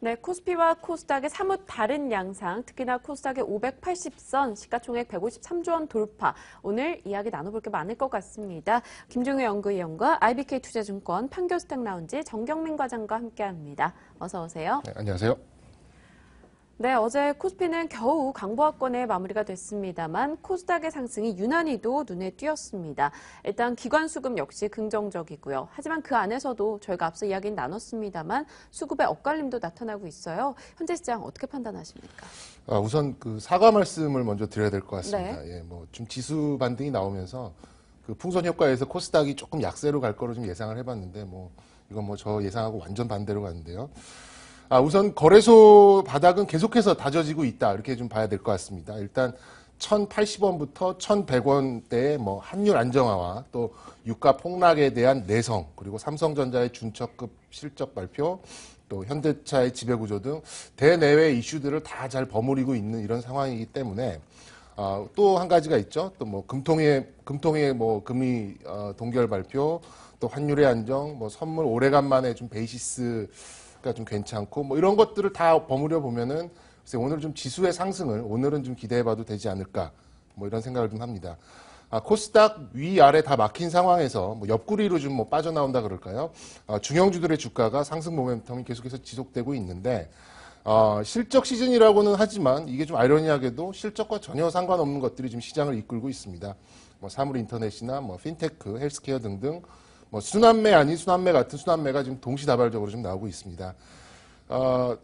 네, 코스피와 코스닥의 사뭇 다른 양상, 특히나 코스닥의 580선, 시가총액 153조 원 돌파. 오늘 이야기 나눠볼 게 많을 것 같습니다. 김종우 연구위원과 IBK투자증권 판교스탁 라운지 정경민 과장과 함께합니다. 어서 오세요. 네, 안녕하세요. 네, 어제 코스피는 겨우 강보합권에 마무리가 됐습니다만 코스닥의 상승이 유난히도 눈에 띄었습니다. 일단 기관 수급 역시 긍정적이고요. 하지만 그 안에서도 저희가 앞서 이야기 나눴습니다만 수급의 엇갈림도 나타나고 있어요. 현재 시장 어떻게 판단하십니까? 우선 그 사과 말씀을 먼저 드려야 될 것 같습니다. 네. 예, 뭐 좀 지수 반등이 나오면서 그 풍선 효과에서 코스닥이 조금 약세로 갈 거로 좀 예상을 해봤는데 이건 뭐 저 예상하고 완전 반대로 갔는데요. 우선 거래소 바닥은 계속해서 다져지고 있다. 이렇게 좀 봐야 될 것 같습니다. 일단 1,080원부터 1,100원대의 뭐 환율 안정화와 또 유가 폭락에 대한 내성, 그리고 삼성전자의 준척급 실적 발표, 또 현대차의 지배구조 등 대내외 이슈들을 다 잘 버무리고 있는 이런 상황이기 때문에 또 한 가지가 있죠. 또 뭐 금통의 뭐 금리 동결 발표, 또 환율의 안정, 뭐 선물 오래간만에 좀 베이시스 가 좀 괜찮고 뭐 이런 것들을 다 버무려 보면은 오늘 좀 지수의 상승을 오늘은 좀 기대해봐도 되지 않을까 뭐 이런 생각을 좀 합니다. 코스닥 위 아래 다 막힌 상황에서 뭐 옆구리로 좀 뭐 빠져나온다 그럴까요? 중형주들의 주가가 상승 모멘텀이 계속해서 지속되고 있는데 실적 시즌이라고는 하지만 이게 좀 아이러니하게도 실적과 전혀 상관없는 것들이 지금 시장을 이끌고 있습니다. 뭐 사물 인터넷이나 뭐 핀테크, 헬스케어 등등. 뭐 순환매 아닌 순환매 같은 순환매가 지금 동시다발적으로 좀 나오고 있습니다.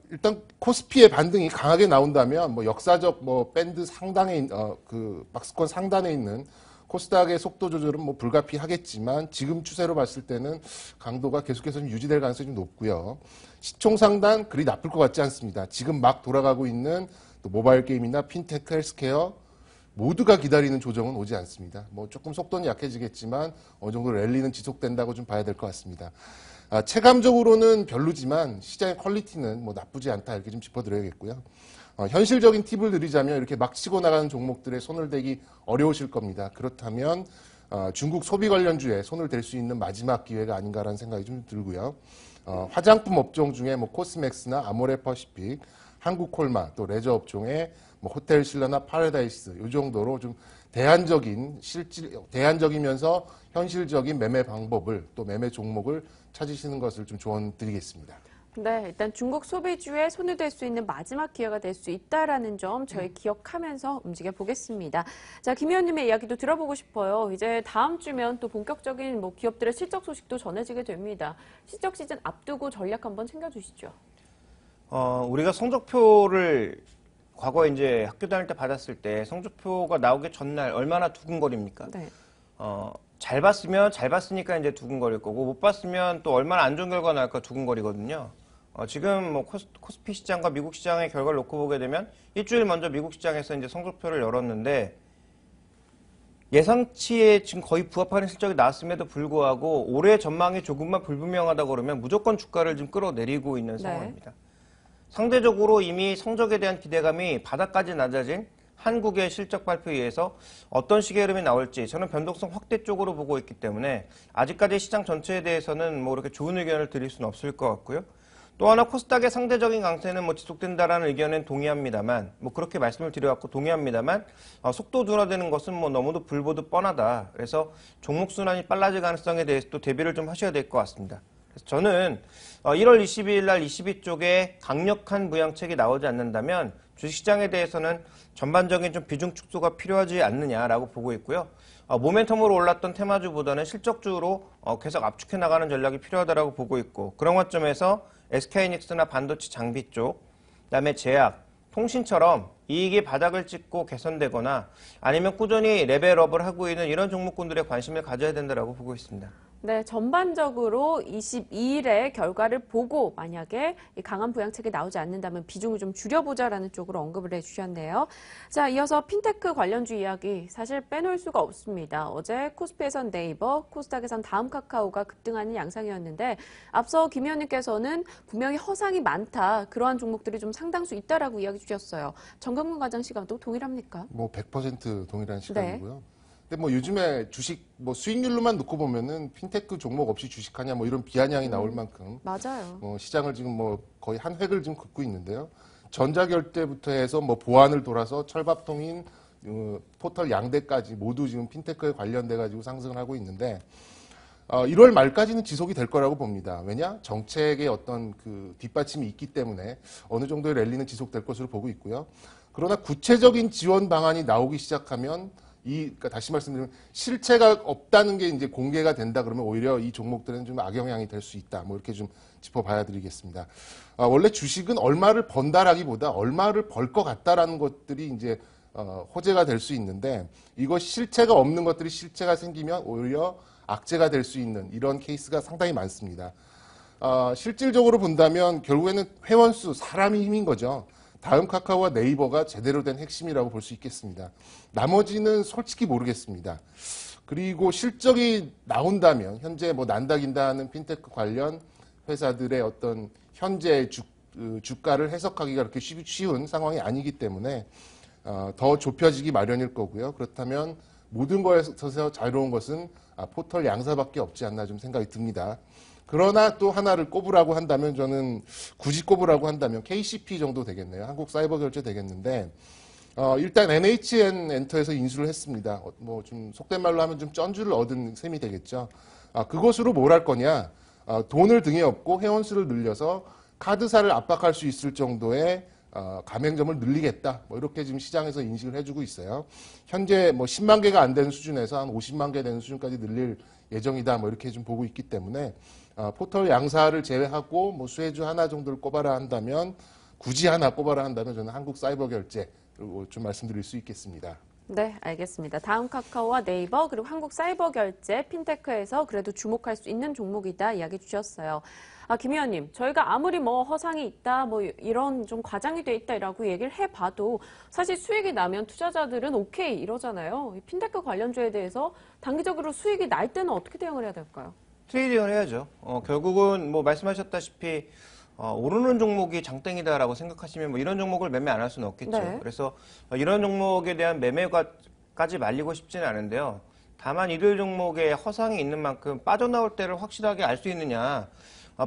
일단 코스피의 반등이 강하게 나온다면 뭐 역사적 뭐 밴드 상단에 그 박스권 상단에 있는 코스닥의 속도 조절은 뭐 불가피하겠지만 지금 추세로 봤을 때는 강도가 계속해서 좀 유지될 가능성이 좀 높고요. 시총 상단 그리 나쁠 것 같지 않습니다. 지금 막 돌아가고 있는 또 모바일 게임이나 핀테크, 헬스케어 모두가 기다리는 조정은 오지 않습니다. 뭐 조금 속도는 약해지겠지만 어느 정도 랠리는 지속된다고 좀 봐야 될 것 같습니다. 체감적으로는 별로지만 시장의 퀄리티는 뭐 나쁘지 않다 이렇게 좀 짚어드려야겠고요. 현실적인 팁을 드리자면 이렇게 막 치고 나가는 종목들에 손을 대기 어려우실 겁니다. 그렇다면 중국 소비 관련주에 손을 댈 수 있는 마지막 기회가 아닌가라는 생각이 좀 들고요. 화장품 업종 중에 뭐 코스맥스나 아모레퍼시픽, 한국콜마, 또 레저 업종에 뭐 호텔 신라나 파라다이스 이 정도로 좀 대안적이면서 현실적인 매매 방법을 또 매매 종목을 찾으시는 것을 좀 조언드리겠습니다. 네, 일단 중국 소비주에 손을 댈 수 있는 마지막 기회가 될 수 있다라는 점 저희 기억하면서 움직여 보겠습니다. 자, 김 의원님의 이야기도 들어보고 싶어요. 이제 다음 주면 또 본격적인 뭐 기업들의 실적 소식도 전해지게 됩니다. 실적 시즌 앞두고 전략 한번 챙겨주시죠. 우리가 성적표를 과거에 이제 학교 다닐 때 받았을 때 성적표가 나오기 전날 얼마나 두근거립니까? 네. 잘 봤으면 잘 봤으니까 이제 두근거릴 거고 못 봤으면 또 얼마나 안 좋은 결과가 나올까 두근거리거든요. 지금 뭐 코스피 시장과 미국 시장의 결과를 놓고 보게 되면 일주일 먼저 미국 시장에서 이제 성적표를 열었는데 예상치에 지금 거의 부합하는 실적이 나왔음에도 불구하고 올해 전망이 조금만 불분명하다 그러면 무조건 주가를 좀 끌어내리고 있는 상황입니다. 상대적으로 이미 성적에 대한 기대감이 바닥까지 낮아진 한국의 실적 발표에 의해서 어떤 식의 흐름이 나올지 저는 변동성 확대 쪽으로 보고 있기 때문에 아직까지 시장 전체에 대해서는 뭐 이렇게 좋은 의견을 드릴 수는 없을 것 같고요. 또 하나 코스닥의 상대적인 강세는 뭐 지속된다라는 의견은 동의합니다만 뭐 그렇게 말씀을 드려왔고 동의합니다만 속도 둔화되는 것은 뭐 너무도 불보듯 뻔하다. 그래서 종목 순환이 빨라질 가능성에 대해서 또 대비를 좀 하셔야 될 것 같습니다. 그래서 저는 1월 22일 날 22쪽에 강력한 부양책이 나오지 않는다면 주식시장에 대해서는 전반적인 좀 비중 축소가 필요하지 않느냐라고 보고 있고요. 모멘텀으로 올랐던 테마주보다는 실적주로 계속 압축해 나가는 전략이 필요하다고 보고 있고 그런 관점에서 SK하이닉스나 반도체 장비 쪽, 그다음에 제약, 통신처럼 이익이 바닥을 찍고 개선되거나 아니면 꾸준히 레벨업을 하고 있는 이런 종목군들에 관심을 가져야 된다고 보고 있습니다. 네, 전반적으로 22일의 결과를 보고 만약에 이 강한 부양책이 나오지 않는다면 비중을 좀 줄여보자라는 쪽으로 언급을 해주셨네요. 자, 이어서 핀테크 관련주 이야기 사실 빼놓을 수가 없습니다. 어제 코스피에선 네이버, 코스닥에선 다음카카오가 급등하는 양상이었는데 앞서 김 의원님께서는 분명히 허상이 많다. 그러한 종목들이 좀 상당수 있다라고 이야기 주셨어요. 정경문 과장 시간도 동일합니까? 뭐 100% 동일한 시간이고요. 근데 뭐 요즘에 주식 뭐 수익률로만 놓고 보면은 핀테크 종목 없이 주식하냐 뭐 이런 비아냥이 나올 만큼 맞아요. 시장을 지금 뭐 거의 한 획을 지금 긋고 있는데요. 전자결제부터 해서 뭐 보안을 돌아서 철밥통인 포털 양대까지 모두 지금 핀테크에 관련돼 가지고 상승을 하고 있는데 1월 말까지는 지속이 될 거라고 봅니다. 왜냐? 정책의 어떤 그 뒷받침이 있기 때문에 어느 정도의 랠리는 지속될 것으로 보고 있고요. 그러나 구체적인 지원 방안이 나오기 시작하면 그러니까 다시 말씀드리면 실체가 없다는 게 이제 공개가 된다 그러면 오히려 이 종목들은 좀 악영향이 될 수 있다. 뭐 이렇게 좀 짚어봐야 드리겠습니다. 원래 주식은 얼마를 번다라기보다 얼마를 벌 것 같다라는 것들이 이제 호재가 될 수 있는데 이거 실체가 없는 것들이 실체가 생기면 오히려 악재가 될 수 있는 이런 케이스가 상당히 많습니다. 실질적으로 본다면 결국에는 회원수, 사람이 힘인 거죠. 다음 카카오와 네이버가 제대로 된 핵심이라고 볼 수 있겠습니다. 나머지는 솔직히 모르겠습니다. 그리고 실적이 나온다면 현재 뭐 난다긴다 하는 핀테크 관련 회사들의 어떤 현재 주가를 해석하기가 그렇게 쉬운 상황이 아니기 때문에 더 좁혀지기 마련일 거고요. 그렇다면 모든 거에서 자유로운 것은 포털 양사밖에 없지 않나 좀 생각이 듭니다. 그러나 또 하나를 꼽으라고 한다면 저는 굳이 꼽으라고 한다면 KCP 정도 되겠네요. 한국사이버결제 되겠는데 일단 NHN 엔터에서 인수를 했습니다. 뭐 좀 속된 말로 하면 좀 쩐주를 얻은 셈이 되겠죠. 그것으로 뭘 할 거냐? 돈을 등에 업고 회원수를 늘려서 카드사를 압박할 수 있을 정도의 가맹점을 늘리겠다. 뭐 이렇게 지금 시장에서 인식을 해주고 있어요. 현재 뭐 10만 개가 안 되는 수준에서 한 50만 개 되는 수준까지 늘릴 예정이다. 뭐 이렇게 좀 보고 있기 때문에 포털 양사를 제외하고 뭐 수혜주 하나 정도를 꼽아라 한다면 굳이 하나 꼽아라 한다면 저는 한국사이버결제 좀 말씀드릴 수 있겠습니다. 네, 알겠습니다. 다음 카카오와 네이버 그리고 한국사이버결제 핀테크에서 그래도 주목할 수 있는 종목이다 이야기 주셨어요. 김 의원님, 저희가 아무리 뭐 허상이 있다, 뭐 이런 좀 과장이 돼 있다라고 얘기를 해봐도 사실 수익이 나면 투자자들은 오케이 이러잖아요. 이 핀테크 관련주에 대해서 단기적으로 수익이 날 때는 어떻게 대응을 해야 될까요? 트레이딩을 해야죠. 결국은 뭐 말씀하셨다시피 오르는 종목이 장땡이다라고 생각하시면 뭐 이런 종목을 매매 안 할 수는 없겠죠. 네. 그래서 이런 종목에 대한 매매까지 말리고 싶지는 않은데요. 다만 이들 종목에 허상이 있는 만큼 빠져나올 때를 확실하게 알 수 있느냐.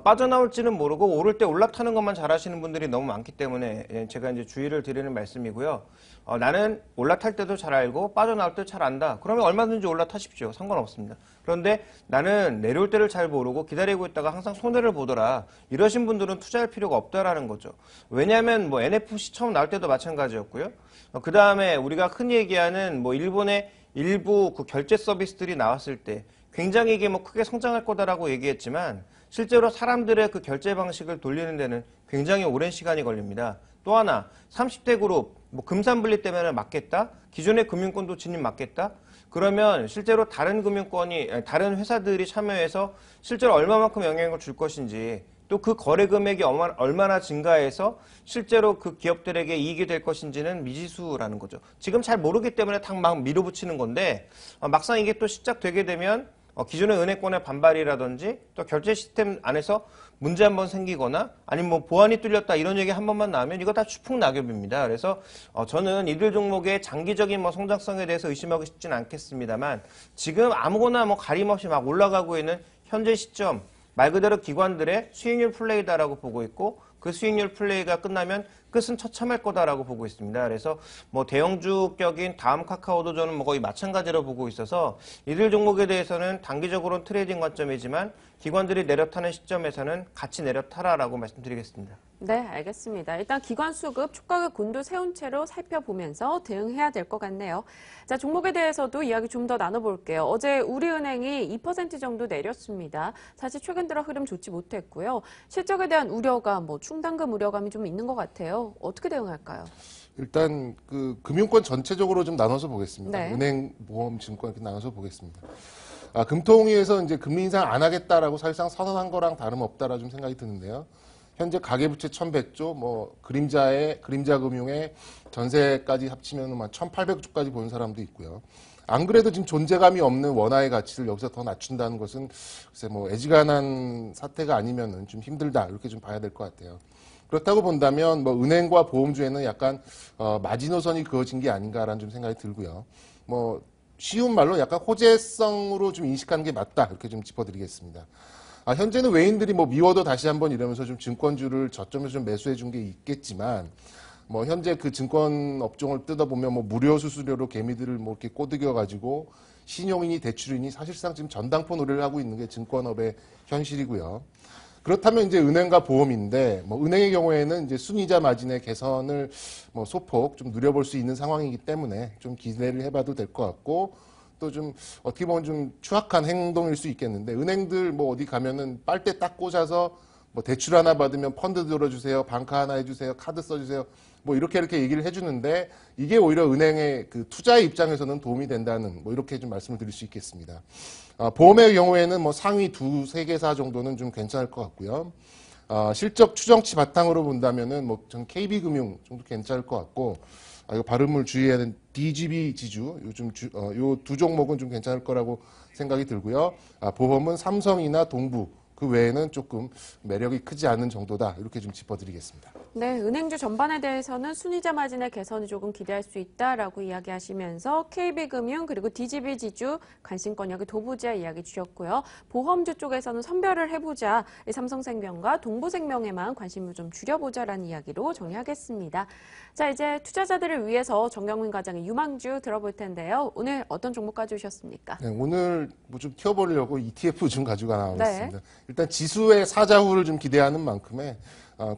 빠져나올지는 모르고 오를 때 올라타는 것만 잘하시는 분들이 너무 많기 때문에 제가 이제 주의를 드리는 말씀이고요. 나는 올라탈 때도 잘 알고 빠져나올 때 잘 안다. 그러면 얼마든지 올라타십시오. 상관없습니다. 그런데 나는 내려올 때를 잘 모르고 기다리고 있다가 항상 손해를 보더라. 이러신 분들은 투자할 필요가 없다라는 거죠. 왜냐하면 뭐 NFC 처음 나올 때도 마찬가지였고요. 그 다음에 우리가 흔히 얘기하는 뭐 일본의 일부 그 결제 서비스들이 나왔을 때 굉장히 이게 뭐 크게 성장할 거다라고 얘기했지만 실제로 사람들의 그 결제 방식을 돌리는 데는 굉장히 오랜 시간이 걸립니다. 또 하나 30대 그룹 뭐 금산분리 때문에 맞겠다? 기존의 금융권도 진입 맞겠다? 그러면 실제로 다른 다른 회사들이 참여해서 실제로 얼마만큼 영향을 줄 것인지 또 그 거래 금액이 얼마나 증가해서 실제로 그 기업들에게 이익이 될 것인지는 미지수라는 거죠. 지금 잘 모르기 때문에 막 밀어붙이는 건데 막상 이게 또 시작되게 되면 기존의 은행권의 반발이라든지 또 결제 시스템 안에서 문제 한번 생기거나 아니면 뭐 보안이 뚫렸다 이런 얘기 한 번만 나오면 이거 다 추풍 낙엽입니다. 그래서 저는 이들 종목의 장기적인 뭐 성장성에 대해서 의심하고 싶지는 않겠습니다만 지금 아무거나 뭐 가림없이 막 올라가고 있는 현재 시점 말 그대로 기관들의 수익률 플레이다라고 보고 있고 그 수익률 플레이가 끝나면 끝은 처참할 거다라고 보고 있습니다. 그래서 뭐 대형주격인 다음 카카오도 저는 뭐 거의 마찬가지로 보고 있어서 이들 종목에 대해서는 단기적으로는 트레이딩 관점이지만 기관들이 내려타는 시점에서는 같이 내려타라라고 말씀드리겠습니다. 네, 알겠습니다. 일단 기관 수급, 촉각의 곤도 세운 채로 살펴보면서 대응해야 될 것 같네요. 자, 종목에 대해서도 이야기 좀 더 나눠볼게요. 어제 우리은행이 2% 정도 내렸습니다. 사실 최근 들어 흐름 좋지 못했고요. 실적에 대한 우려감, 뭐 충당금 우려감이 좀 있는 것 같아요. 어떻게 대응할까요? 일단 그 금융권 전체적으로 좀 나눠서 보겠습니다. 네. 은행, 보험, 증권 이렇게 나눠서 보겠습니다. 금통위에서 이제 금리 인상 안 하겠다라고 사실상 선언한 거랑 다름없다라 좀 생각이 드는데요. 현재 가계부채 1,100조, 뭐 그림자 금융에 전세까지 합치면 한 1,800조까지 보는 사람도 있고요. 안 그래도 지금 존재감이 없는 원화의 가치를 여기서 더 낮춘다는 것은 글쎄 뭐 애지간한 사태가 아니면은 좀 힘들다 이렇게 좀 봐야 될 것 같아요. 그렇다고 본다면 뭐 은행과 보험주에는 약간 마지노선이 그어진 게 아닌가라는 좀 생각이 들고요. 뭐 쉬운 말로 약간 호재성으로 좀 인식하는 게 맞다 이렇게 좀 짚어드리겠습니다. 현재는 외인들이 뭐 미워도 다시 한번 이러면서 좀 증권주를 저점에서 좀 매수해 준 게 있겠지만 뭐 현재 그 증권 업종을 뜯어보면 뭐 무료 수수료로 개미들을 뭐 이렇게 꼬드겨 가지고 신용이니 대출이니 사실상 지금 전당포 노래를 하고 있는 게 증권업의 현실이고요. 그렇다면 이제 은행과 보험인데 뭐 은행의 경우에는 이제 순이자 마진의 개선을 뭐 소폭 좀 누려볼 수 있는 상황이기 때문에 좀 기대를 해봐도 될 것 같고 또 좀 어떻게 보면 좀 추악한 행동일 수 있겠는데 은행들 뭐 어디 가면은 빨대 딱 꽂아서 뭐 대출 하나 받으면 펀드 들어주세요, 방카 하나 해주세요, 카드 써주세요, 뭐 이렇게 얘기를 해주는데 이게 오히려 은행의 그 투자의 입장에서는 도움이 된다는 뭐 이렇게 좀 말씀을 드릴 수 있겠습니다. 보험의 경우에는 뭐 상위 두세 개사 정도는 좀 괜찮을 것 같고요. 실적 추정치 바탕으로 본다면은 뭐 전 KB금융 정도 괜찮을 것 같고, 이거 발음을 주의해야 되는 DGB 지주 요즘 요 두 종목은 좀 괜찮을 거라고 생각이 들고요. 보험은 삼성이나 동부 그 외에는 조금 매력이 크지 않은 정도다 이렇게 좀 짚어드리겠습니다. 네, 은행주 전반에 대해서는 순이자 마진의 개선이 조금 기대할 수 있다라고 이야기하시면서 KB금융 그리고 DGB지주 관심권 여기 도부지아 이야기 주셨고요. 보험주 쪽에서는 선별을 해보자. 삼성생명과 동부생명에만 관심을 좀 줄여보자라는 이야기로 정리하겠습니다. 자, 이제 투자자들을 위해서 정경민 과장의 유망주 들어볼 텐데요. 오늘 어떤 종목 가져오셨습니까? 네, 오늘 뭐 좀 튀어보려고 ETF 좀 가지고 나왔습니다. 네. 일단 지수의 사자후를 좀 기대하는 만큼의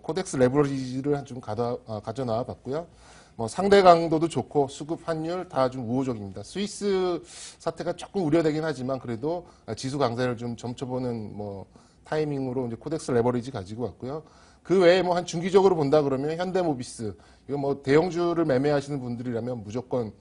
코덱스 레버리지를 좀 가져 나와 봤고요. 뭐 상대 강도도 좋고 수급 환율 다 좀 우호적입니다. 스위스 사태가 조금 우려되긴 하지만 그래도 지수 강세를 좀 점쳐보는 뭐 타이밍으로 이제 코덱스 레버리지 가지고 왔고요. 그 외에 뭐 한 중기적으로 본다 그러면 현대모비스 이거 뭐 대형주를 매매하시는 분들이라면 무조건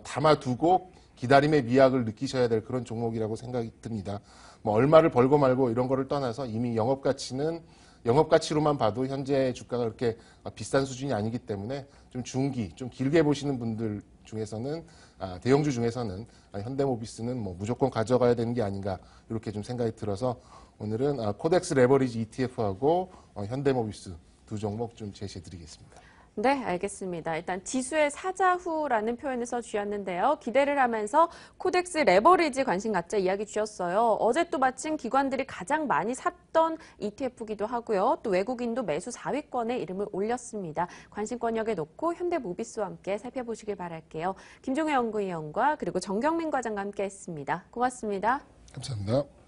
담아두고 기다림의 미학을 느끼셔야 될 그런 종목이라고 생각이 듭니다. 뭐 얼마를 벌고 말고 이런 거를 떠나서 이미 영업가치로만 봐도 현재 주가가 그렇게 비싼 수준이 아니기 때문에 좀 중기, 좀 길게 보시는 분들 중에서는 대형주 중에서는 현대모비스는 뭐 무조건 가져가야 되는 게 아닌가 이렇게 좀 생각이 들어서 오늘은 코덱스 레버리지 ETF하고 현대모비스 두 종목 좀 제시해드리겠습니다. 네, 알겠습니다. 일단 지수의 사자후라는 표현을 써주셨는데요. 기대를 하면서 코덱스 레버리지 관심 갖자 이야기 주셨어요. 어제 또 마침 기관들이 가장 많이 샀던 ETF기도 하고요. 또 외국인도 매수 4위권에 이름을 올렸습니다. 관심권역에 놓고 현대모비스와 함께 살펴보시길 바랄게요. 김종혜 연구위원과 그리고 정경민 과장과 함께 했습니다. 고맙습니다. 감사합니다.